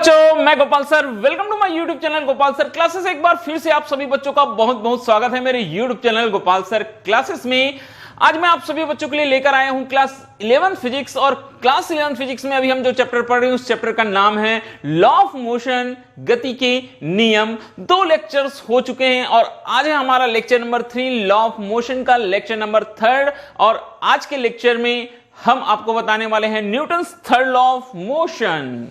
बच्चों, मैं Gopal sir, welcome to my YouTube channel Gopal sir classes. एक बार फिर से आप सभी बच्चों का बहुत बहुत स्वागत है मेरे YouTube channel Gopal sir classes में। आज मैं आप सभी बच्चों के लिए लेकर आया हूं क्लास 11th फिजिक्स। और क्लास 11th फिजिक्स में अभी हम जो चैप्टर पढ़ रहे हैं उस चैप्टर का नाम है लॉ ऑफ मोशन, गति के नियम। 2 लेक्चर्स हो चुके हैं और आज है हमारा lecture number 3, law of motion का लेक्चर नंबर 3। और आज के लेक्चर में हम आपको बताने वाले हैं Newton's third law of motion,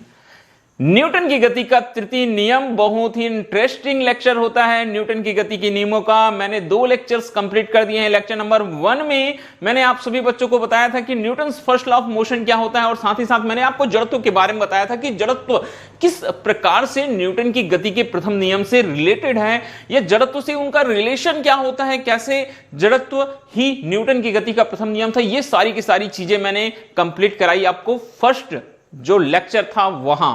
Newton की गति का तृतीय नियम। बहुत ही इंटरेस्टिंग लेक्चर होता है न्यूटन की गति के नियमों का। मैंने 2 लेक्चर्स कंप्लीट कर दिए हैं। लेक्चर नंबर 1 में मैंने आप सभी बच्चों को बताया था कि Newton's first law of motion क्या होता है, और साथ ही साथ मैंने आपको जड़त्व के बारे में बताया था कि जड़त्व किस प्रकार से न्यूटन की गति के प्रथम नियम से रिलेटेड है, या जड़त्व से उनका रिलेशन क्या होता है, कैसे जड़त्व ही न्यूटन की गति का प्रथम नियम था। ये सारी की सारी चीजें मैंने कंप्लीट कराई आपको फर्स्ट जो लेक्चर था वहां।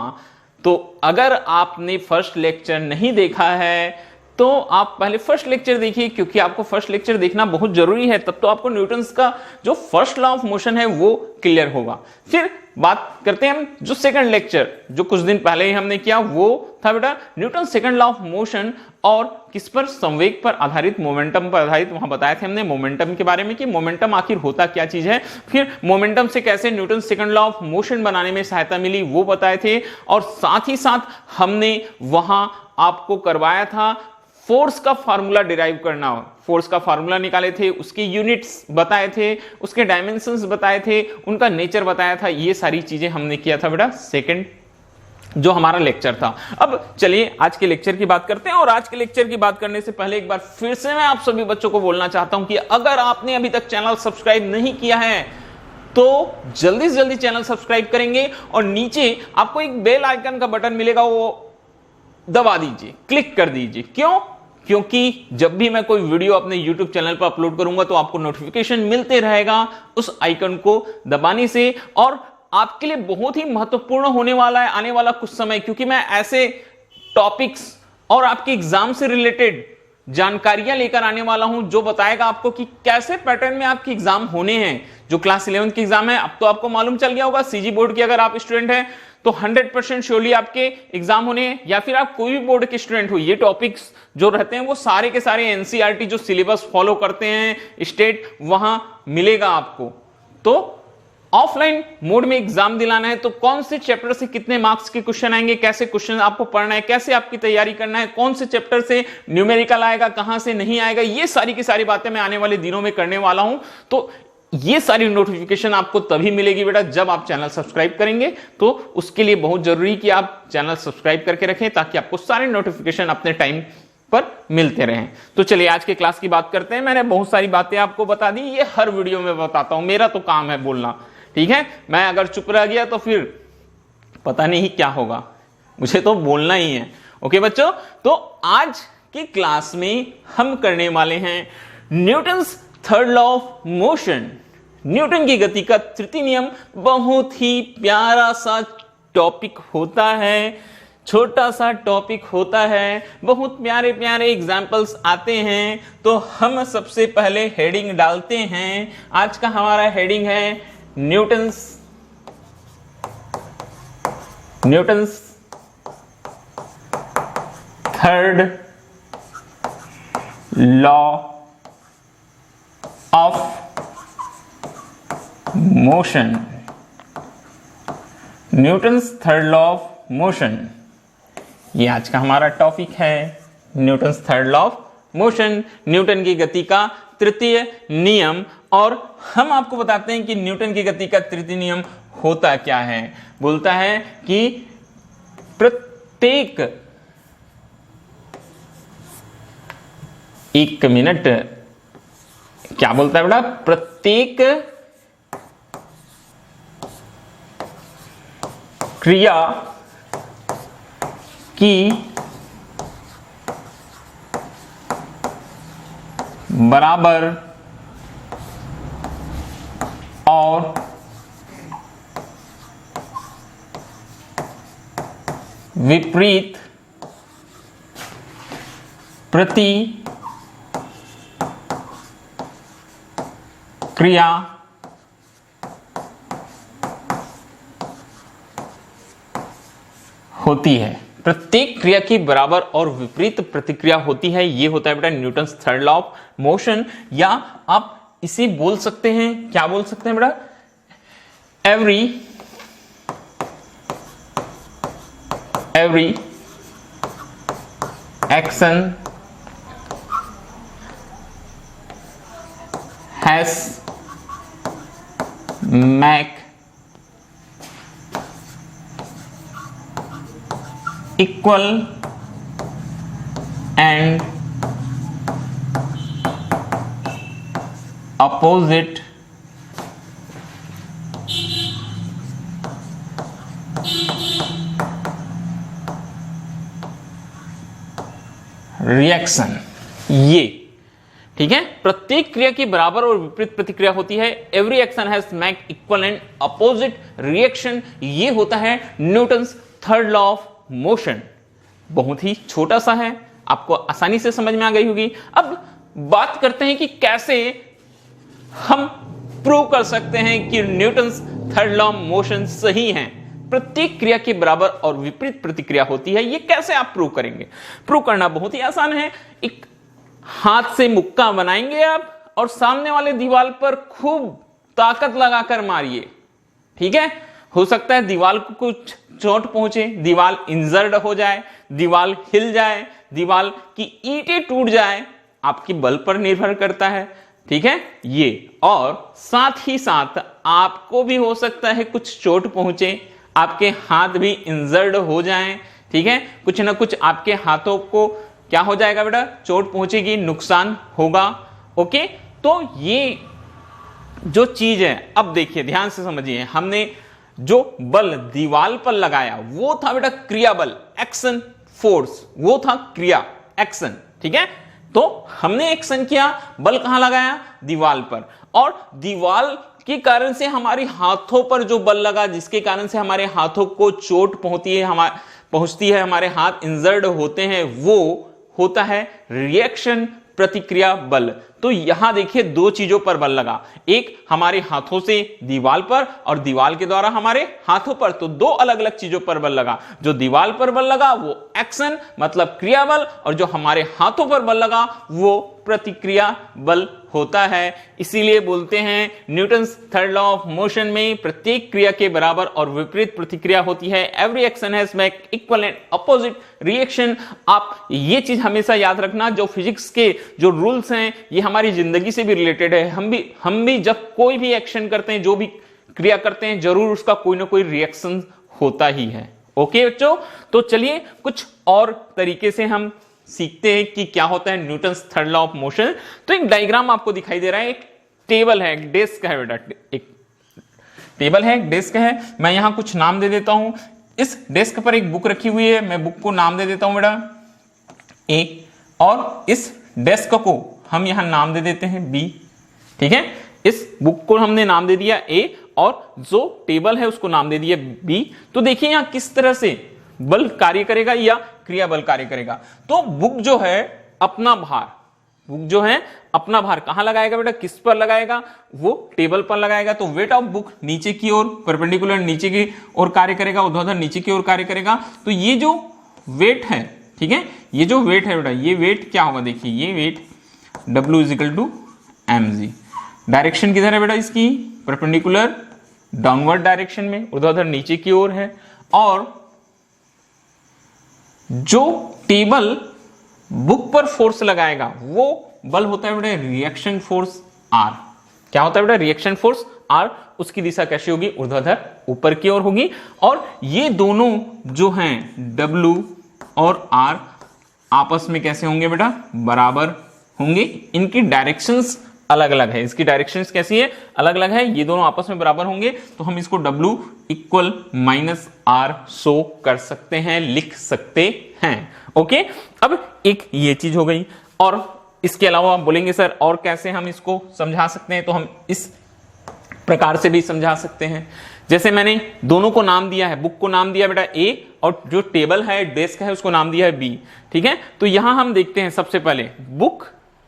तो अगर आपने फर्स्ट लेक्चर नहीं देखा है तो आप पहले फर्स्ट लेक्चर देखिए, क्योंकि आपको फर्स्ट लेक्चर देखना बहुत जरूरी है। तब तो आपको न्यूटन्स का जो फर्स्ट लॉ ऑफ मोशन है वो क्लियर होगा। फिर बात करते हैं हम जो सेकंड लेक्चर जो कुछ दिन पहले ही हमने किया, वो था बेटा Newton second law of motion. और किस पर? संवेग पर आधारित, मोमेंटम पर आधारित। वहां बताया था हमने मोमेंटम के बारे में कि मोमेंटम आखिर होता क्या चीज है, फिर मोमेंटम से कैसे Newton second law of motion बनाने में सहायता मिली वो बताए थे। और साथ ही साथ हमने वहां आपको करवाया था फोर्स का फार्मूला डिराइव करना। फोर्स का फार्मूला निकाले थे, उसके यूनिट्स बताए थे, उसके डायमेंशंस बताए थे, उनका नेचर बताया था। ये सारी चीजें हमने किया था बेटा सेकंड जो हमारा लेक्चर था। अब चलिए आज के लेक्चर की बात करते हैं। और आज के लेक्चर की बात करने से पहले एक बार फिर से मैं आप सभी बच्चों को बोलना चाहता हूं कि अगर आपने अभी तक चैनल सब्सक्राइब नहीं किया है तो जल्दी से जल्दी चैनल सब्सक्राइब करेंगे, और नीचे आपको एक बेल आइकन का बटन मिलेगा, वो दबा दीजिए, क्लिक कर दीजिए। क्यों? क्योंकि जब भी मैं कोई वीडियो अपने YouTube चैनल पर अपलोड करूंगा तो आपको नोटिफिकेशन मिलते रहेगा उस आइकन को दबाने से। और आपके लिए बहुत ही महत्वपूर्ण होने वाला है आने वाला कुछ समय, क्योंकि मैं ऐसे टॉपिक्स और आपके एग्जाम से रिलेटेड जानकारियां लेकर आने वाला हूं जो बताएगा आपको कि कैसे पैटर्न में आपके एग्जाम होने हैं। जो क्लास 11 के एग्जाम है, अब तो आपको मालूम चल गया होगा, सीजी बोर्ड की अगर आप स्टूडेंट हैं तो 100% श्योरली आपके एग्जाम होने हैं, या फिर आप कोई भी बोर्ड के स्टूडेंट हो। ये टॉपिक्स जो रहते हैं वो सारे के सारे एनसीईआरटी जो सिलेबस फॉलो करते हैं स्टेट, वहां मिलेगा आपको। तो ऑफलाइन मोड में एग्जाम दिलाना है तो कौन से चैप्टर से कितने मार्क्स के क्वेश्चन आएंगे, कैसे क्वेश्चन आपको पढ़ना है, कैसे आपकी तैयारी करना है, कौन से चैप्टर से न्यूमेरिकल आएगा, कहां से नहीं आएगा, ये सारी की सारी बातें मैं आने वाले दिनों में करने वाला हूं। तो ये सारी नोटिफिकेशन आपको तभी मिलेगी बेटा जब आप चैनल सब्सक्राइब करेंगे। तो उसके लिए बहुत जरूरी कि आप चैनल सब्सक्राइब करके रखें ताकि आपको सारे नोटिफिकेशन अपने टाइम पर मिलते रहें। तो चलिए आज के क्लास की बात करते हैं। मैंने बहुत सारी बातें आपको बता दी, ये हर वीडियो में बताता हूं, मेरा तो काम है बोलना, ठीक है। मैं अगर चुप रह गया तो फिर पता नहीं क्या होगा, मुझे तो बोलना ही है। ओके बच्चों, तो आज की क्लास में हम करने वाले हैं Newton's third law of motion, Newton की गति का तृतीय नियम। बहुत ही प्यारा सा टॉपिक होता है, छोटा सा टॉपिक होता है, बहुत प्यारे प्यारे एग्जाम्पल्स आते हैं। तो हम सबसे पहले हेडिंग डालते हैं। आज का हमारा हेडिंग है Newton's third law of motion, Newton's third law of motion, ये आज का हमारा टॉपिक है। Newton's third law of motion, Newton की गति का तृतीय नियम। और हम आपको बताते हैं कि न्यूटन की गति का तृतीय नियम होता क्या है। बोलता है कि प्रत्येक, एक मिनट, क्या बोलता है बेटा? प्रत्येक क्रिया की बराबर और विपरीत प्रति क्रिया होती है, प्रत्येक क्रिया की बराबर और विपरीत प्रतिक्रिया होती है। ये होता है बेटा Newton's third law of motion, या आप इसे बोल सकते हैं, क्या बोल सकते हैं बेटा, every action has mac equal and opposite reaction. ये ठीक है, प्रत्येक क्रिया की बराबर और विपरीत प्रतिक्रिया होती है। Every action has mac equal and opposite reaction. ये होता है Newton's third law of motion. बहुत ही छोटा सा है, आपको आसानी से समझ में आ गई होगी। अब बात करते हैं कि कैसे हम प्रूव कर सकते हैं कि Newton's third law of motion सही है। प्रत्येक क्रिया के बराबर और विपरीत प्रतिक्रिया होती है, ये कैसे आप प्रूव करेंगे? प्रूव करना बहुत ही आसान है। एक हाथ से मुक्का बनाएंगे आप और सामने वाले दीवार पर खूब ताकत लगाकर मारिए, ठीक है। हो सकता है दीवार को कुछ चोट पहुंचे, दीवार इंजर्ड हो जाए, दीवार हिल जाए, दीवार की ईंटें टूट जाए, आपके बल पर निर्भर करता है, ठीक है ये। और साथ ही साथ आपको भी हो सकता है कुछ चोट पहुंचे, आपके हाथ भी इंजर्ड हो जाएं, ठीक है। कुछ ना कुछ आपके हाथों को क्या हो जाएगा बेटा, चोट पहुंचेगी, नुकसान होगा। ओके, तो ये जो चीज है, अब देखिए ध्यान से समझिए, हमने जो बल दीवार पर लगाया वो था बेटा क्रिया बल, एक्शन फोर्स, वो था क्रिया एक्शन, ठीक है। तो हमने एक्शन किया, बल कहां लगाया, दीवार पर, और दीवार के कारण से हमारे हाथों पर जो बल लगा, जिसके कारण से हमारे हाथों को चोट पहुंचती है, हमारे हाथ इंजर्ड होते हैं, वो होता है रिएक्शन, प्रतिक्रिया बल। तो यहां देखिए दो चीजों पर बल लगा, एक हमारे हाथों से दीवार पर और दीवार के द्वारा हमारे हाथों पर। तो दो अलग अलग चीजों पर बल लगा। जो दीवार पर बल लगा वो एक्शन मतलब क्रिया बल, और जो हमारे हाथों पर बल लगा वो प्रतिक्रिया बल होता है। इसीलिए बोलते हैं Newton's third law of motion में प्रत्येक क्रिया के बराबर और विपरीत प्रतिक्रिया होती है। Every action has mac equal and opposite reaction. आप ये चीज हमेशा याद रखना, जो फिजिक्स के जो रूल्स हैं ये हमारी जिंदगी से भी रिलेटेड है। हम भी जब कोई भी एक्शन करते हैं, जो भी क्रिया करते हैं, जरूर उसका कोई ना कोई रिएक्शन होता ही है। ओके बच्चों, तो चलिए कुछ और तरीके से हम सीखते हैं कि क्या होता है Newton's third law of motion. तो एक डायग्राम आपको दिखाई दे रहा है, एक टेबल है, एक डेस्क है बेटा, एक टेबल है, एक डेस्क है। मैं यहां कुछ नाम दे देता हूं। इस डेस्क पर एक बुक रखी हुई है, मैं बुक को नाम दे देता हूं बेटा ए, और इस डेस्क को हम यहां नाम दे देते हैं बी, ठीक है। इस बुक को हमने नाम दे दिया ए, और जो टेबल है उसको नाम दे दिया बी। तो देखिए यहां किस तरह से बल कार्य करेगा या क्रिया बल कार्य करेगा। तो बुक जो है अपना भार कहां लगाएगा बेटा, किस पर लगाएगा, वो टेबल पर लगाएगा। तो वेट ऑफ बुक नीचे की ओर परपेंडिकुलर नीचे की ओर कार्य करेगा, ऊर्ध्वाधर नीचे की ओर कार्य करेगा। तो ये जो वेट है, ठीक है, ये जो वेट है बेटा, ये वेट क्या होगा, देखिए ये वेट W = mg। डायरेक्शन किधर है बेटा इसकी, परपेंडिकुलर डाउनवर्ड डायरेक्शन में, ऊर्ध्वाधर नीचे की ओर है। और जो टेबल बुक पर फोर्स लगाएगा वो बल होता है बेटा रिएक्शन फोर्स R। क्या होता है बेटा, रिएक्शन फोर्स R। उसकी दिशा कैसी होगी, ऊर्ध्वाधर ऊपर की ओर होगी। और ये दोनों जो हैं W और R आपस में कैसे होंगे बेटा, बराबर होंगे। इनकी डायरेक्शंस अलग अलग है, इसकी डायरेक्शंस कैसी है, अलग अलग है। ये दोनों आपस में बराबर होंगे, तो हम इसको W = -R शो कर सकते हैं, लिख सकते हैं। ओके, अब एक ये चीज हो गई। और इसके अलावा आप बोलेंगे सर और कैसे हम इसको समझा सकते हैं, तो हम इस प्रकार से भी समझा सकते हैं। जैसे मैंने दोनों को नाम दिया है, बुक को नाम दिया बेटा A, और जो टेबल है, डेस्क है, उसको नाम दिया है B, ठीक है। तो यहां हम देखते हैं सबसे पहले बुक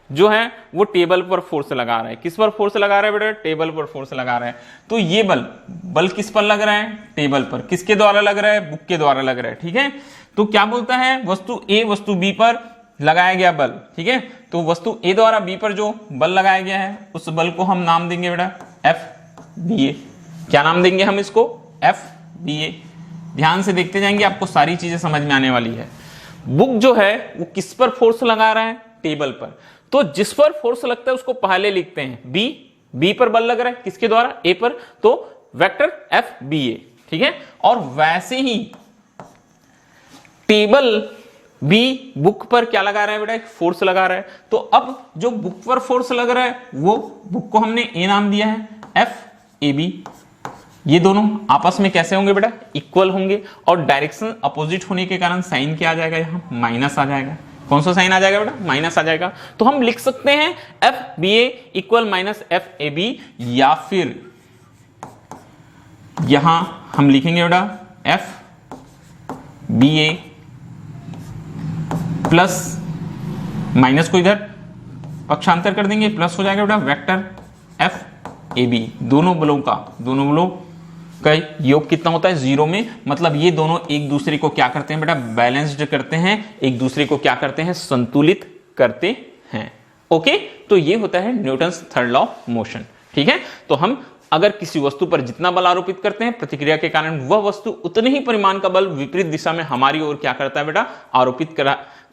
जो है वो टेबल पर फोर्स लगा रहा है। किस पर फोर्स लगा रहा है बेटा? टेबल पर फोर्स लगा रहा है। तो ये बल किस पर लग रहा है? टेबल पर। किसके द्वारा लग रहा है? बुक के द्वारा लग रहा है। ठीक है, तो क्या बोलता है? वस्तु ए वस्तु बी पर लगाया गया बल। ठीक है, तो वस्तु ए द्वारा बी पर जो बल लगाया गया है उस बल को हम नाम देंगे बेटा FBA। क्या नाम देंगे हम इसको? FBA। ध्यान से देखते जाएंगे, आपको सारी चीजें समझ में आने वाली है। बुक जो है वो किस पर फोर्स लगा रहा है? टेबल पर। तो जिस पर फोर्स लगता है उसको पहले लिखते हैं बी पर बल लग रहा है किसके द्वारा? ए पर, तो वेक्टर FBA। ठीक है, और वैसे ही टेबल बी बुक पर क्या लगा रहा है बेटा? एक फोर्स लगा रहा है। तो अब जो बुक पर फोर्स लग रहा है वो बुक को हमने ए नाम दिया है FAB। ये दोनों आपस में कैसे होंगे बेटा? इक्वल होंगे, और डायरेक्शन अपोजिट होने के कारण साइन क्या आ जाएगा? यहां माइनस आ जाएगा। कौन सा साइन आ जाएगा बेटा? माइनस आ जाएगा। तो हम लिख सकते हैं FBA इक्वल माइनस FAB, या फिर यहां हम लिखेंगे बेटा FBA प्लस माइनस को इधर पक्षांतर कर देंगे, प्लस हो जाएगा बेटा वेक्टर FAB। दोनों बलों का योग कितना होता है? 0 में। मतलब ये दोनों एक दूसरे को क्या करते हैं बेटा? बैलेंस्ड करते हैं, एक दूसरे को क्या करते हैं? संतुलित करते हैं। ओके, तो ये होता है Newton's third law of motion. ठीक है, तो हम अगर किसी वस्तु पर जितना बल आरोपित करते हैं, प्रतिक्रिया के कारण वह वस्तु उतने ही परिमाण का बल विपरीत दिशा में हमारी ओर क्या करता है बेटा? आरोपित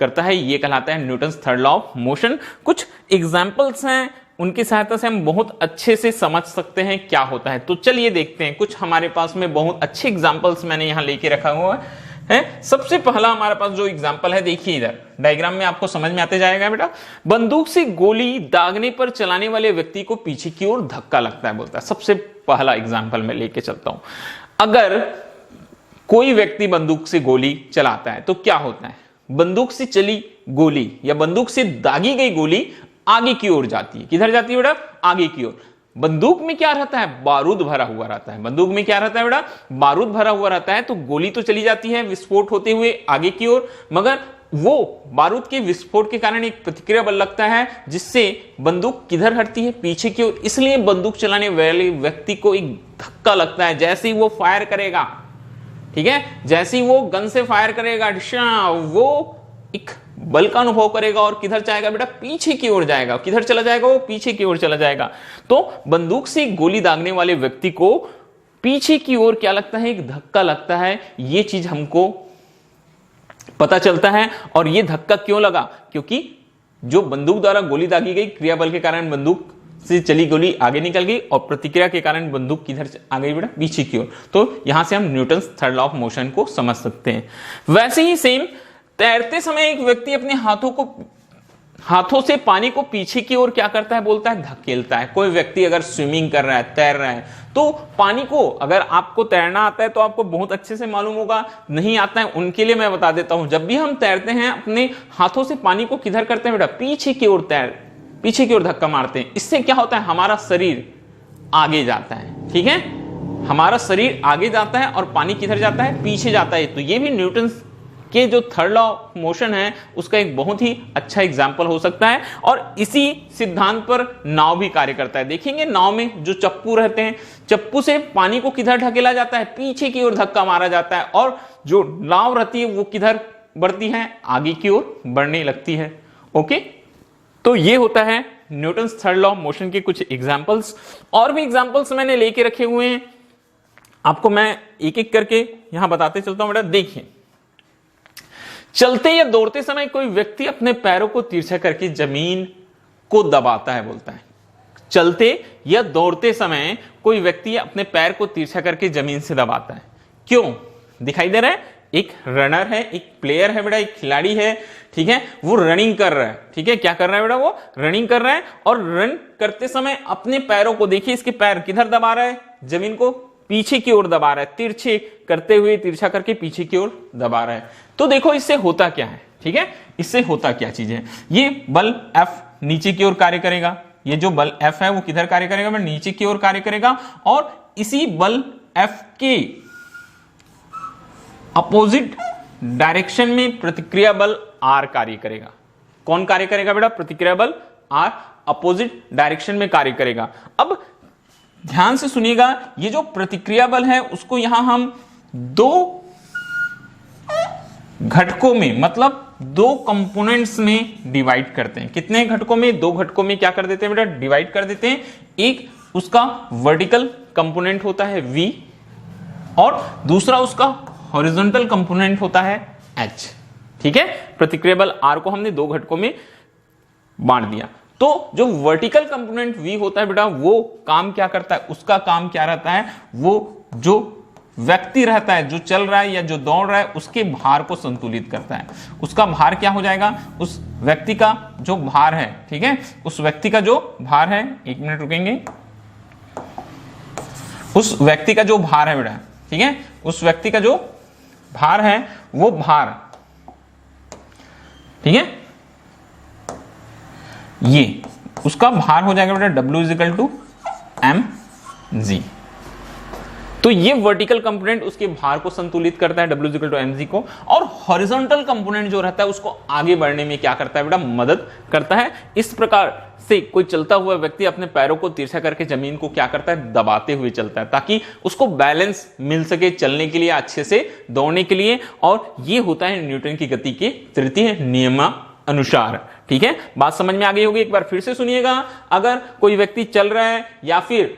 करता है। ये कहलाता है Newton's third law of motion. कुछ एग्जाम्पल्स हैं, उनकी सहायता से हम बहुत अच्छे से समझ सकते हैं क्या होता है। तो चलिए देखते हैं, कुछ हमारे पास में बहुत अच्छे एग्जाम्पल्स मैंने यहां लेके रखा हुआ है। सबसे पहला हमारे पास जो एग्जाम्पल है, देखिए इधर डायग्राम में आपको समझ में आते जाएगा बेटा। बंदूक से गोली दागने पर चलाने वाले व्यक्ति को पीछे की ओर धक्का लगता है, बोलता है। सबसे पहला एग्जाम्पल मैं लेके चलता हूं। अगर कोई व्यक्ति बंदूक से गोली चलाता है तो क्या होता है? बंदूक से चली गोली या बंदूक से दागी गई गोली आगे की ओर जाती है। किधर जाती है बेटा? आगे की ओर। बंदूक में क्या रहता है? बारूद भरा हुआ रहता है। बंदूक में क्या रहता है बेटा? बारूद भरा हुआ रहता है। तो गोली तो चली जाती है विस्फोट होते हुए आगे की ओर, मगर वो बारूद के विस्फोट के कारण एक प्रतिक्रिया बल लगता है, जिससे बंदूक किधर हटती है? पीछे की ओर। इसलिए बंदूक चलाने वाले व्यक्ति को एक धक्का लगता है जैसे ही वो फायर करेगा। ठीक है, जैसे ही वो गन से फायर करेगा, वो एक बल का अनुभव करेगा और किधर जाएगा बेटा? पीछे की ओर जाएगा। किधर चला जाएगा? वो पीछे की ओर चला जाएगा। तो बंदूक से गोली दागने वाले व्यक्ति को पीछे की ओर क्या लगता है? एक धक्का लगता है। ये चीज हमको पता चलता है। और ये धक्का क्यों लगा? क्योंकि जो बंदूक द्वारा गोली दागी गई, क्रिया बल के कारण बंदूक से चली गोली आगे निकल गई, और प्रतिक्रिया के कारण बंदूक किधर आ गई बेटा? पीछे की ओर। तो यहां से हम Newton's third law of motion को समझ सकते हैं। वैसे ही सेम तैरते समय एक व्यक्ति अपने हाथों से पानी को पीछे की ओर क्या करता है? बोलता है धकेलता है। कोई व्यक्ति अगर स्विमिंग कर रहा है, तैर रहा है, तो पानी को, अगर आपको तैरना आता है तो आपको बहुत अच्छे से मालूम होगा, नहीं आता है उनके लिए मैं बता देता हूं। जब भी हम तैरते हैं अपने हाथों से पानी को किधर करते हैं बेटा? पीछे की ओर पीछे की ओर धक्का मारते हैं। इससे क्या होता है? हमारा शरीर आगे जाता है। ठीक है, हमारा शरीर आगे जाता है और पानी किधर जाता है? पीछे जाता है। तो ये भी न्यूटन के जो थर्ड लॉ ऑफ मोशन है उसका एक बहुत ही अच्छा एग्जाम्पल हो सकता है। और इसी सिद्धांत पर नाव भी कार्य करता है। देखेंगे नाव में जो चप्पू रहते हैं, चप्पू से पानी को किधर ढकेला जाता है? पीछे की ओर धक्का मारा जाता है, और जो नाव रहती है वो किधर बढ़ती है? आगे की ओर बढ़ने लगती है। ओके, तो ये होता है Newton's third law of motion के कुछ एग्जाम्पल्स। और भी एग्जाम्पल्स मैंने लेके रखे हुए हैं, आपको मैं एक एक करके यहां बताते चलता हूं बेटा। देखिए, चलते या दौड़ते समय कोई व्यक्ति अपने पैरों को तिरछा करके जमीन को दबाता है, बोलता है। चलते या दौड़ते समय कोई व्यक्ति अपने पैर को तिरछा करके जमीन से दबाता है। क्यों? दिखाई दे रहा है, एक रनर है, एक प्लेयर है बेटा, एक खिलाड़ी है। ठीक है, वो रनिंग कर रहा है। ठीक है, क्या कर रहा है बेटा? वो रनिंग कर रहा है, और रन करते समय अपने पैरों को, देखिए इसके पैर किधर दबा रहा है? जमीन को पीछे की ओर दबा रहा है, तिरछे करते हुए, तिरछा करके पीछे की ओर दबा रहा है। तो देखो इससे होता क्या है? ठीक है, इससे होता क्या चीज है? ये बल F नीचे की ओर कार्य करेगा। ये जो बल F है वो किधर कार्य करेगा? नीचे की ओर कार्य करेगा, और इसी बल F के अपोजिट डायरेक्शन में प्रतिक्रिया बल R कार्य करेगा। कौन कार्य करेगा बेटा? प्रतिक्रिया बल आर अपोजिट डायरेक्शन में कार्य करेगा। अब ध्यान से सुनिएगा, ये जो प्रतिक्रिया बल है उसको यहां हम दो घटकों में, मतलब दो कंपोनेंट्स में डिवाइड करते हैं। कितने घटकों में? दो घटकों में क्या कर देते हैं बेटा? डिवाइड कर देते हैं। एक उसका वर्टिकल कंपोनेंट होता है V और दूसरा उसका हॉरिजॉन्टल कंपोनेंट होता है H। ठीक है, प्रतिक्रिया बल R को हमने दो घटकों में बांट दिया। तो जो वर्टिकल कंपोनेंट V होता है बेटा, वो काम क्या करता है? उसका काम क्या रहता है? वो जो व्यक्ति रहता है, जो चल रहा है या जो दौड़ रहा है, उसके भार को संतुलित करता है। उसका भार क्या हो जाएगा? उस व्यक्ति का जो भार है, ठीक है, उस व्यक्ति का जो भार है, एक मिनट रुकेंगे, उस व्यक्ति का जो भार है बेटा, ठीक है, उस व्यक्ति का जो भार है, वो भार, ठीक है, ये उसका भार हो जाएगा बेटा W = mg। तो ये वर्टिकल कंपोनेंट उसके भार को संतुलित करता है, W = mg को, और हॉरिजॉन्टल कंपोनेंट जो रहता है उसको आगे बढ़ने में क्या करता है बेटा? मदद करता है। इस प्रकार से कोई चलता हुआ व्यक्ति अपने पैरों को तिरछा करके जमीन को क्या करता है? दबाते हुए चलता है, ताकि उसको बैलेंस मिल सके चलने के लिए, अच्छे से दौड़ने के लिए। और ये होता है न्यूटन की गति के तृतीय नियमानुसार। ठीक है, बात समझ में आ गई होगी। एक बार फिर से सुनिएगा, अगर कोई व्यक्ति चल रहा है या फिर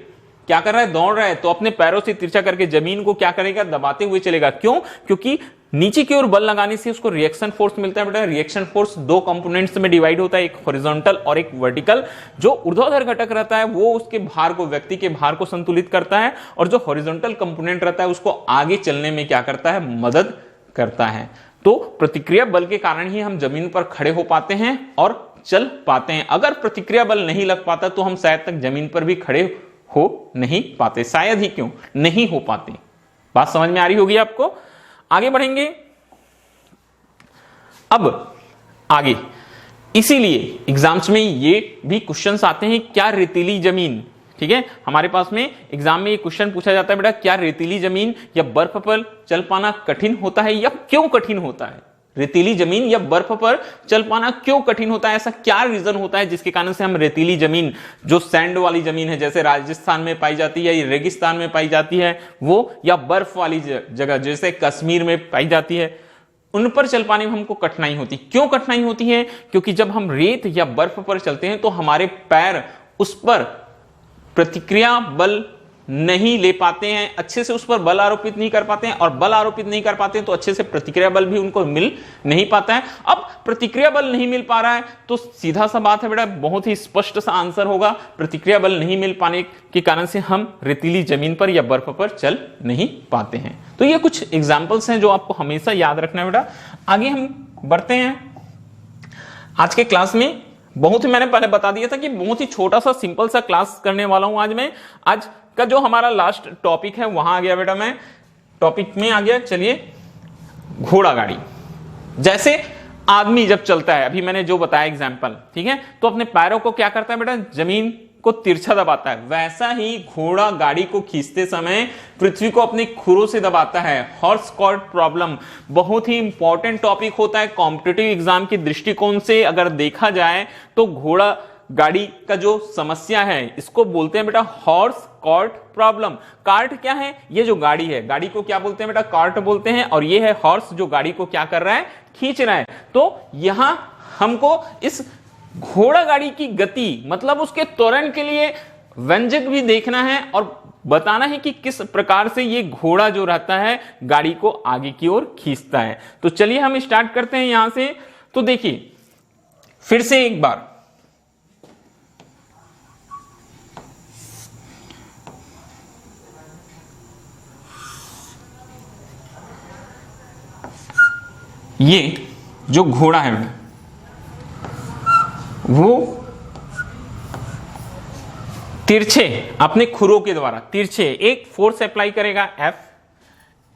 क्या कर रहा है? दौड़ रहा है, तो अपने पैरों से तिरछा करके जमीन को क्या करेगा? दबाते हुए चलेगा। क्यों? क्योंकि नीचे की ओर बल लगाने से उसको रिएक्शन फोर्स मिलता है बेटा। रिएक्शन फोर्स दो कंपोनेंट्स में डिवाइड होता है, एक हॉरिजॉन्टल और एक वर्टिकल। जो ऊर्ध्वाधर घटक रहता है वो उसके भार को, व्यक्ति के भार को संतुलित करता है, और जो हॉरिजॉन्टल कंपोनेंट रहता है उसको आगे चलने में क्या करता है? मदद करता है। तो प्रतिक्रिया बल के कारण ही हम जमीन पर खड़े हो पाते हैं और चल पाते हैं। अगर प्रतिक्रिया बल नहीं लग पाता तो हम शायद तक जमीन पर भी खड़े हो नहीं पाते, शायद ही क्यों नहीं हो पाते। बात समझ में आ रही होगी आपको। आगे बढ़ेंगे अब आगे। इसीलिए एग्जाम्स में ये भी क्वेश्चंस आते हैं, क्या रेतीली जमीन, ठीक है, हमारे पास में एग्जाम में ये क्वेश्चन पूछा जाता है बेटा, क्या रेतीली जमीन या बर्फ पर चल पाना कठिन होता है या क्यों कठिन होता है? रेतीली जमीन या बर्फ पर चल पाना क्यों कठिन होता है? ऐसा क्या रीजन होता है जिसके कारण से हम रेतीली जमीन, जो सैंड वाली जमीन है, जैसे राजस्थान में पाई जाती है या रेगिस्तान में पाई जाती है वो, या बर्फ वाली जगह जैसे कश्मीर में पाई जाती है, उन पर चल पाने में हमको कठिनाई होती? क्यों कठिनाई होती है? क्योंकि जब हम रेत या बर्फ पर चलते हैं तो हमारे पैर उस पर प्रतिक्रिया बल नहीं ले पाते हैं, अच्छे से उस पर बल आरोपित नहीं कर पाते हैं, और बल आरोपित नहीं कर पाते हैं तो अच्छे से प्रतिक्रिया बल भी उनको मिल नहीं पाता है। अब प्रतिक्रिया बल नहीं मिल पा रहा है तो सीधा सा बात है बेटा, बहुत ही स्पष्ट सा आंसर होगा, प्रतिक्रिया बल नहीं मिल पाने के कारण से हम रेतीली जमीन पर या बर्फ पर चल नहीं पाते हैं। तो ये कुछ एग्जाम्पल्स हैं जो आपको हमेशा याद रखना है बेटा। आगे हम बढ़ते हैं। आज के क्लास में बहुत ही, मैंने पहले बता दिया था कि बहुत ही छोटा सा सिंपल सा क्लास करने वाला हूं आज मैं। आज का जो हमारा लास्ट टॉपिक है वहां आ गया बेटा, मैं टॉपिक में आ गया। चलिए, घोड़ा गाड़ी। जैसे आदमी जब चलता है, अभी मैंने जो बताया एग्जांपल, ठीक है, तो अपने पैरों को क्या करता है बेटा? जमीन को तिरछा दबाता है। वैसा ही घोड़ा गाड़ी को खींचते समय पृथ्वी को अपने खुरों से दबाता है। हॉर्स कॉर्ड प्रॉब्लम बहुत ही इंपॉर्टेंट टॉपिक होता है कॉम्पिटिटिव एग्जाम के दृष्टिकोण से। अगर देखा जाए तो घोड़ा गाड़ी का जो समस्या है इसको बोलते हैं बेटा हॉर्स कॉर्ड प्रॉब्लम। कार्ट क्या है? ये जो गाड़ी है, गाड़ी को क्या बोलते हैं बेटा? कार्ट बोलते हैं। और ये है हॉर्स, जो गाड़ी को क्या कर रहा है? खींच रहा है। तो यहां हमको इस घोड़ा गाड़ी की गति, मतलब उसके त्वरण के लिए व्यंजक भी देखना है और बताना है कि किस प्रकार से ये घोड़ा जो रहता है गाड़ी को आगे की ओर खींचता है। तो चलिए हम स्टार्ट करते हैं यहां से। तो देखिए फिर से एक बार, ये जो घोड़ा है वो तिरछे अपने खुरों के द्वारा तिरछे एक फोर्स अप्लाई करेगा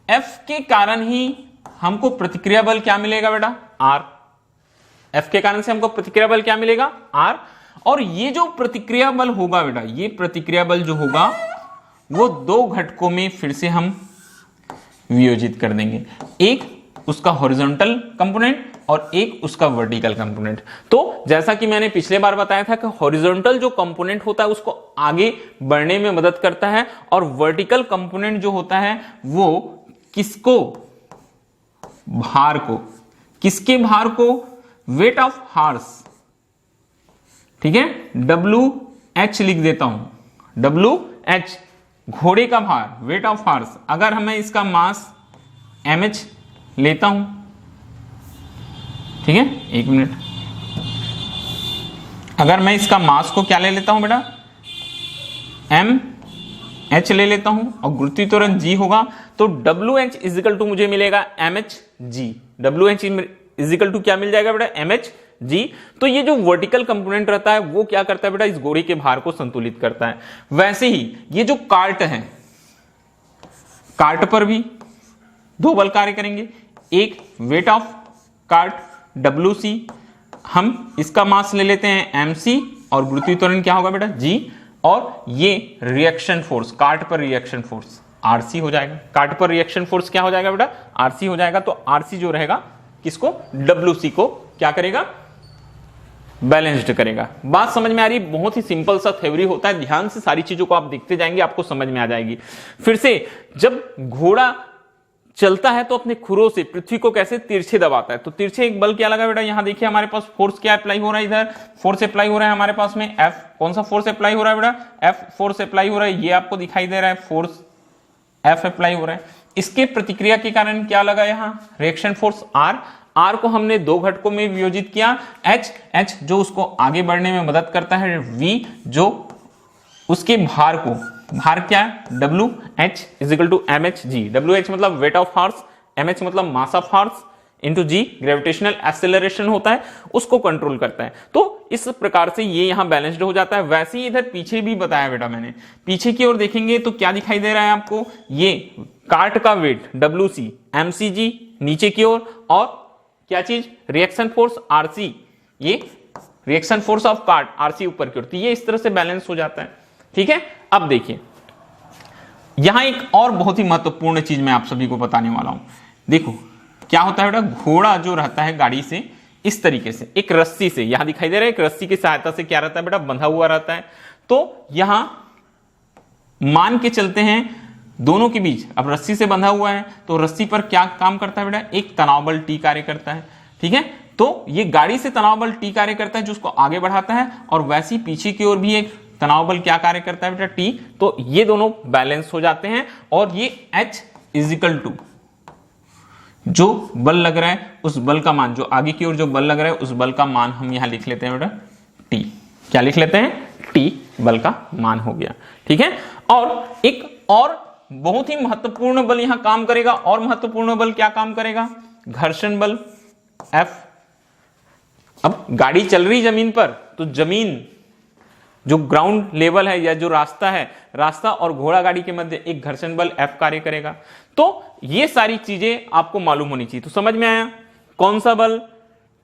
एफ के कारण ही हमको प्रतिक्रिया बल क्या मिलेगा बेटा? आर। एफ के कारण से हमको प्रतिक्रिया बल क्या मिलेगा? आर। और ये जो प्रतिक्रिया बल होगा बेटा, ये प्रतिक्रिया बल जो होगा वो दो घटकों में फिर से हम वियोजित कर देंगे। एक उसका हॉरिजॉन्टल कंपोनेंट और एक उसका वर्टिकल कंपोनेंट। तो जैसा कि मैंने पिछले बार बताया था कि हॉरिजॉन्टल जो कंपोनेंट होता है उसको आगे बढ़ने में मदद करता है, और वर्टिकल कंपोनेंट जो होता है वो किसको, भार को, किसके भार को, वेट ऑफ हॉर्स, ठीक है, WH लिख देता हूं, WH घोड़े का भार, वेट ऑफ हॉर्स। अगर हमें इसका मास mh लेता हूं, ठीक है, एक मिनट, अगर मैं इसका मास को क्या ले लेता हूं बेटा, mh ले लेता हूं, और गुरुत्वीय त्वरण g होगा, तो WH इजिकल टू मुझे मिलेगा mhg। WH इजिकल टू क्या मिल जाएगा बेटा, mhg। तो ये जो वर्टिकल कंपोनेंट रहता है वो क्या करता है बेटा, इस घोड़े के भार को संतुलित करता है। वैसे ही ये जो कार्ट है, कार्ट पर भी दो बल कार्य करेंगे, एक वेट ऑफ कार्ट WC, हम इसका मास ले लेते हैं mc, और गुरुत्वीय त्वरण क्या होगा बेटा, g, और ये रिएक्शन फोर्स, कार्ट पर रिएक्शन फोर्स RC हो जाएगा। कार्ट पर रिएक्शन फोर्स क्या हो जाएगा बेटा, RC हो जाएगा। तो RC जो रहेगा किसको, WC को क्या करेगा, बैलेंस्ड करेगा। बात समझ में आ रही, बहुत ही सिंपल सा थ्योरी होता है, ध्यान से सारी चीजों को आप देखते जाएंगे, आपको समझ में आ जाएगी। फिर से, जब घोड़ा चलता है तो अपने खुरों से पृथ्वी को कैसे तिरछे दबाता है, तो तिरछे एक बल क्या लगा बेटा, यहां देखिए हमारे पास फोर्स क्या अप्लाई हो रहा है, इधर फोर्स अप्लाई हो रहा है हमारे पास में F। कौन सा फोर्स अप्लाई हो रहा है बेटा, F फोर्स अप्लाई हो रहा है, ये आपको दिखाई दे रहा है, फोर्स F अप्लाई हो रहा है। इसके प्रतिक्रिया के कारण क्या लगा, यहां रिएक्शन फोर्स R को हमने दो घटकों में वियोजित किया, H जो उसको आगे बढ़ने में मदद करता है, V जो उसके भार को, भार क्या है, WH is equal to mhg। WH मतलब वेट ऑफ हॉर्स, mh मतलब mass of horse, into G gravitational acceleration होता है, उसको कंट्रोल करता है। तो इस प्रकार से ये यहां बैलेंस्ड हो जाता है। वैसे ही इधर पीछे भी बताया बेटा मैंने, पीछे की ओर देखेंगे तो क्या दिखाई दे रहा है आपको, ये कार्ट का वेट WC, mcg नीचे की ओर, और क्या चीज, रिएक्शन फोर्स RC, ये reaction force of cart RC ऊपर की ओर। तो ये इस तरह से बैलेंस हो जाता है, ठीक है। अब देखिए यहां एक और बहुत ही महत्वपूर्ण चीज मैं आप सभी को बताने वाला हूं। देखो क्या होता है बेटा, घोड़ा जो रहता है गाड़ी से इस तरीके से एक रस्सी से, यहां दिखाई दे रहा है, एक रस्सी की सहायता से क्या रहता है बेटा, बंधा हुआ रहता है। तो यहां मान के चलते हैं दोनों के बीच, अब रस्सी से बंधा हुआ है तो रस्सी पर क्या काम करता है बेटा, एक तनाव बल T कार्य करता है, ठीक है। तो ये गाड़ी से तनाव बल T कार्य करता है जो उसको आगे बढ़ाता है, और वैसे ही पीछे की ओर भी एक तनाव बल क्या कार्य करता है बेटा, T। तो ये दोनों बैलेंस हो जाते हैं, और ये H इजिकल टू जो बल लग रहा है उस बल का मान, जो आगे की ओर जो बल लग रहा है उस बल का मान हम यहां लिख लेते हैं बेटा T। क्या लिख लेते हैं, T बल का मान हो गया, ठीक है। और एक और बहुत ही महत्वपूर्ण बल यहां काम करेगा, और महत्वपूर्ण बल क्या काम करेगा, घर्षण बल F। अब गाड़ी चल रही जमीन पर, तो जमीन जो ग्राउंड लेवल है या जो रास्ता है, रास्ता और घोड़ा गाड़ी के मध्य एक घर्षण बल F कार्य करेगा। तो ये सारी चीजें आपको मालूम होनी चाहिए। तो समझ में आया, कौन सा बल,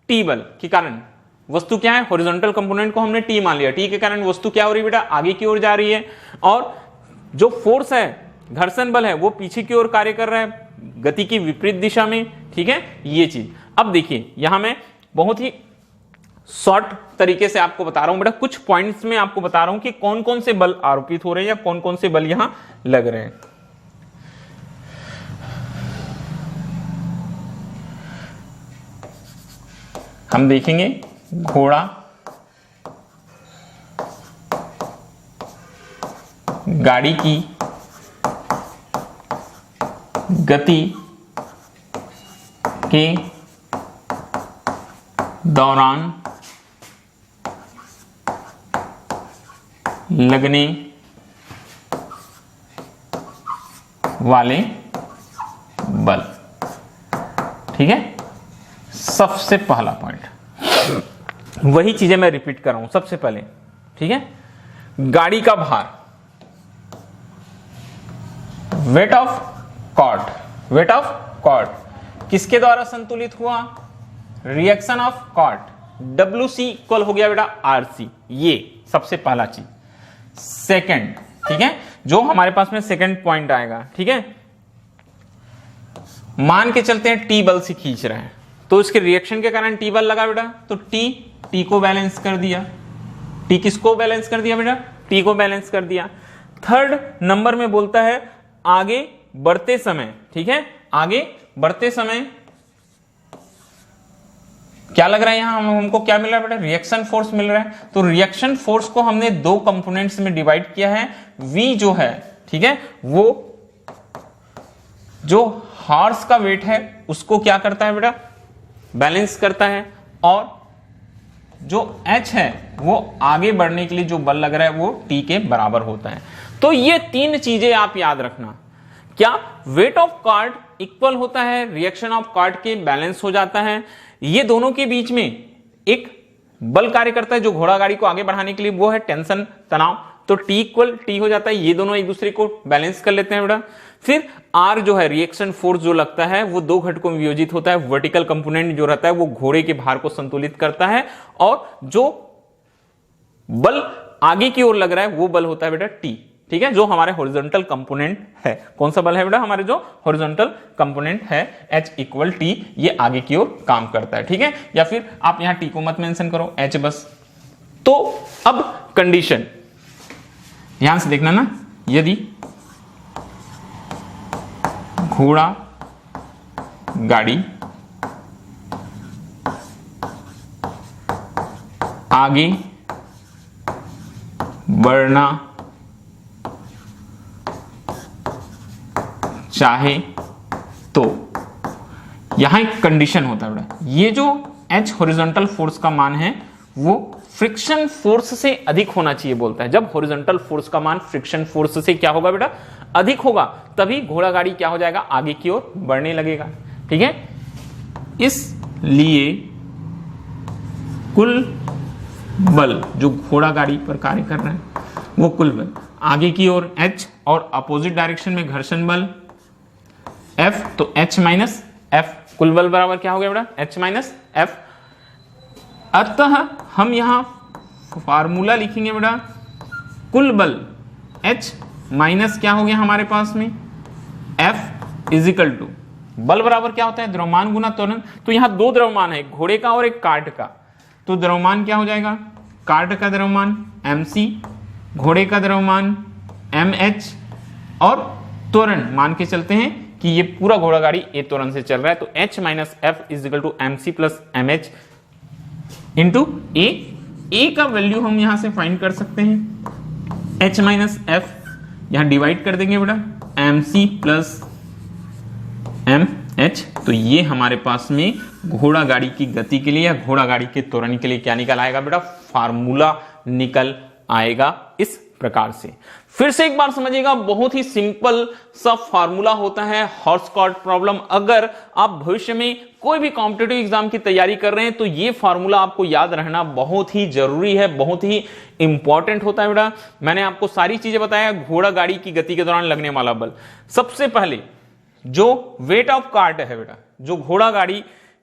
T बल के कारण वस्तु क्या है, हॉरिजॉन्टल कंपोनेंट को हमने T मान लिया, T के कारण वस्तु क्या हो रही है बेटा, आगे की ओर जा रही है, और जो फोर्स है, घर्षण बल है, वो पीछे की ओर कार्य कर रहा है गति की विपरीत दिशा में, ठीक है, ये चीज। अब देखिए यहां मैं बहुत ही शॉर्ट तरीके से आपको बता रहा हूं बेटा, कुछ पॉइंट्स में आपको बता रहा हूं कि कौन कौन से बल आरोपित हो रहे हैं या कौन कौन से बल यहां लग रहे हैं। हम देखेंगे घोड़ा गाड़ी की गति के दौरान लगने वाले बल, ठीक है। सबसे पहला पॉइंट, वही चीजें मैं रिपीट कर रहा हूं सबसे पहले, ठीक है। गाड़ी का भार, weight of cart, weight of cart किसके द्वारा संतुलित हुआ, reaction of cart, WC equal हो गया बेटा RC। ये सबसे पहला चीज। सेकंड, ठीक है, जो हमारे पास में सेकंड पॉइंट आएगा, ठीक है, मान के चलते हैं T बल से खींच रहे हैं, तो इसके रिएक्शन के कारण टी बल लगा बेटा, तो टी को बैलेंस कर दिया। टी किसको बैलेंस कर दिया बेटा? टी को बैलेंस कर दिया। थर्ड नंबर में बोलता है आगे बढ़ते समय, ठीक है, आगे बढ़ते समय क्या लग रहा है यहां हमको क्या मिल रहा है बेटा? रिएक्शन फोर्स मिल रहा है। तो रिएक्शन फोर्स को हमने दो कंपोनेंट्स में डिवाइड किया है। V जो है, ठीक है, वो जो हॉर्स का वेट है उसको क्या करता है बेटा? बैलेंस करता है, और जो H है वो आगे बढ़ने के लिए जो बल लग रहा है वो T के बराबर होता है। तो ये तीन चीजें आप याद रखना। क्या वेट ऑफ कार्ड इक्वल होता है रिएक्शन ऑफ कार्ड के, बैलेंस हो जाता है। ये दोनों के बीच में एक बल कार्य करता है जो घोड़ा गाड़ी को आगे बढ़ाने के लिए, वो है टेंशन, तनाव। तो T इक्वल T हो जाता है, ये दोनों एक दूसरे को बैलेंस कर लेते हैं बेटा। फिर R जो है रिएक्शन फोर्स जो लगता है वो दो घटकों में वियोजित होता है। वर्टिकल कंपोनेंट जो रहता है वो घोड़े के भार को संतुलित करता है, और जो बल आगे की ओर लग रहा है वो बल होता है बेटा T, ठीक है, जो हमारे हॉरिजॉन्टल कंपोनेंट है। कौन सा बल है बेटा? हमारे जो हॉरिजॉन्टल कंपोनेंट है H इक्वल T, ये आगे की ओर काम करता है, ठीक है। या फिर आप यहां T को मत मेंशन करो, H बस। तो अब कंडीशन ध्यान से देखना ना, यदि घोड़ा गाड़ी आगे बढ़ना चाहे तो यहां एक कंडीशन होता है बेटा, ये जो H हॉरिजॉन्टल फोर्स का मान है वो फ्रिक्शन फोर्स से अधिक होना चाहिए बोलता है। जब हॉरिजॉन्टल फोर्स का मान फ्रिक्शन फोर्स से क्या होगा बेटा? अधिक होगा, तभी घोड़ा गाड़ी क्या हो जाएगा? आगे की ओर बढ़ने लगेगा, ठीक है। इसलिए कुल बल जो घोड़ा गाड़ी पर कार्य कर रहे हैं वो कुल बल आगे की ओर H, और अपोजिट डायरेक्शन में घर्षण बल F, तो H माइनस F, कुल बल बराबर क्या हो गया बेटा? H minus F। अतः हम यहां फार्मूला लिखेंगे बेटा, कुल बल H माइनस क्या हो गया हमारे पास में F इजिकल टू बल बराबर क्या होता है? द्रव्यमान गुना त्वरण। तो यहां दो द्रव्यमान है, घोड़े का और एक कार्ट का। तो द्रव्यमान क्या हो जाएगा? कार्ट का द्रव्यमान mc, घोड़े का द्रव्यमान mh, और त्वरण मान के चलते हैं कि ये पूरा घोड़ा गाड़ी ए त्वरण से चल रहा है। तो H minus F is equal to mc plus mh into A का वैल्यू हम यहां से फाइंड कर सकते हैं। H माइनस F यहां डिवाइड कर देंगे बेटा, mc प्लस mh। तो ये हमारे पास में घोड़ा गाड़ी की गति के लिए या घोड़ा गाड़ी के त्वरण के लिए क्या निकल आएगा बेटा? फार्मूला निकल आएगा इस प्रकार से। फिर से एक बार समझिएगा, बहुत ही सिंपल सा फार्मूला होता है हॉर्स कार्ट प्रॉब्लम। अगर आप भविष्य में कोई भी कॉम्पिटिटिव एग्जाम की तैयारी कर रहे हैं तो ये फार्मूला आपको याद रहना बहुत ही जरूरी है, बहुत ही इंपॉर्टेंट होता है बेटा। मैंने आपको सारी चीजें बताया, घोड़ा गाड़ी की गति के दौरान लगने वाला बल। सबसे पहले जो वेट ऑफ कार्ट है बेटा, जो घोड़ा गाड़ी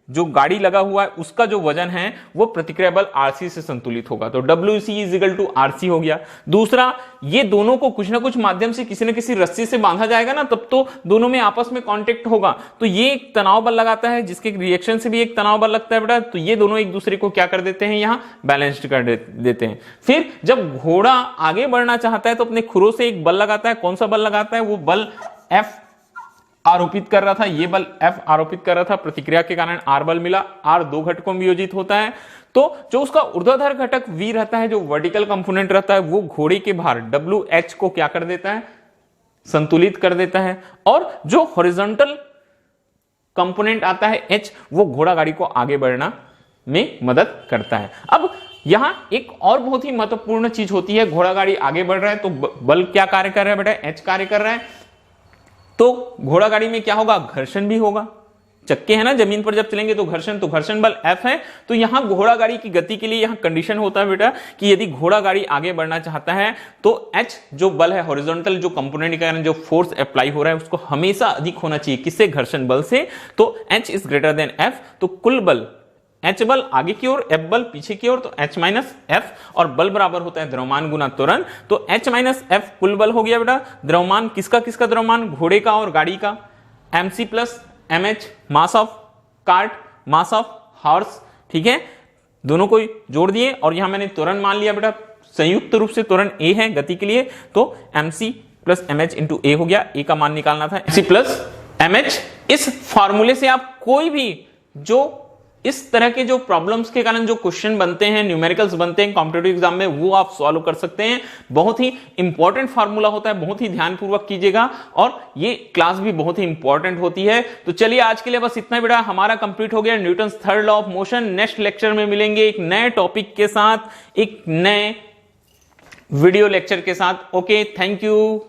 जो गाड़ी लगा हुआ है उसका जो वजन है वो प्रतिक्रिया बल RC से संतुलित होगा। तो WC is equal to RC हो गया। दूसरा, ये दोनों को कुछ ना कुछ माध्यम से किसी न किसी रस्सी से बांधा जाएगा ना, तब तो दोनों में आपस में कांटेक्ट होगा। तो ये एक तनाव बल लगाता है, जिसके रिएक्शन से भी एक तनाव बल लगता है बेटा। तो ये दोनों एक दूसरे को क्या कर देते हैं? यहाँ बैलेंस्ड कर देते हैं। फिर जब घोड़ा आगे बढ़ना चाहता है तो अपने खुरों से एक बल लगाता है। कौन सा बल लगाता है? वो बल F आरोपित कर रहा था, ये बल F आरोपित कर रहा था, प्रतिक्रिया के कारण R बल मिला। R दो घटकों में वियोजित होता है। तो जो उसका ऊर्ध्वाधर घटक V रहता है, जो वर्टिकल कंपोनेंट रहता है, वो घोड़े के भार WH को क्या कर देता है? संतुलित कर देता है। और जो हॉरिजॉन्टल कंपोनेंट आता है H, वो घोड़ा गाड़ी को आगे बढ़ना में मदद करता है। अब यहां एक और बहुत ही महत्वपूर्ण चीज होती है, घोड़ा गाड़ी आगे बढ़ रहा है तो बल क्या कार्य कर रहा है बेटा? H कार्य कर रहा है। तो घोड़ा गाड़ी में क्या होगा? घर्षण भी होगा। चक्के है ना, जमीन पर जब चलेंगे तो घर्षण बल F है। तो यहां घोड़ा गाड़ी की गति के लिए यहां कंडीशन होता है बेटा कि यदि घोड़ा गाड़ी आगे बढ़ना चाहता है तो H जो बल है, हॉरिजॉन्टल जो कंपोनेंट के कारण जो फोर्स अप्लाई हो रहा है, उसको हमेशा अधिक होना चाहिए। किससे? घर्षण बल से। तो H is greater than F। तो कुल बल H बल आगे की ओर, F बल पीछे की ओर, तो H माइनस F, और बल बराबर होता है द्रव्यमान गुना त्वरण। तो H माइनस F कुल बल हो गया बेटा। द्रव्यमान किसका द्रव्यमान? घोड़े का और गाड़ी का। mc plus mh mass of cart, mass of horse, ठीक है, दोनों को जोड़ दिए और यहां मैंने त्वरण मान लिया बेटा, संयुक्त रूप से त्वरण ए है गति के लिए, तो mc प्लस mh इंटू ए हो गया, ए का मान निकालना था mc प्लस mh। इस फॉर्मूले से आप कोई भी जो इस तरह के जो प्रॉब्लम्स के कारण जो क्वेश्चन बनते हैं, न्यूमेरिकल्स बनते हैं कॉम्पिटिटिव एग्जाम में, वो आप सॉल्व कर सकते हैं। बहुत ही इंपॉर्टेंट फार्मूला होता है, बहुत ही ध्यानपूर्वक कीजिएगा और ये क्लास भी बहुत ही इंपॉर्टेंट होती है। तो चलिए आज के लिए बस इतना बेटा, हमारा कंप्लीट हो गया Newton's third law of motion. Next lecture में मिलेंगे एक नए टॉपिक के साथ, एक नए वीडियो लेक्चर के साथ। Okay, thank you.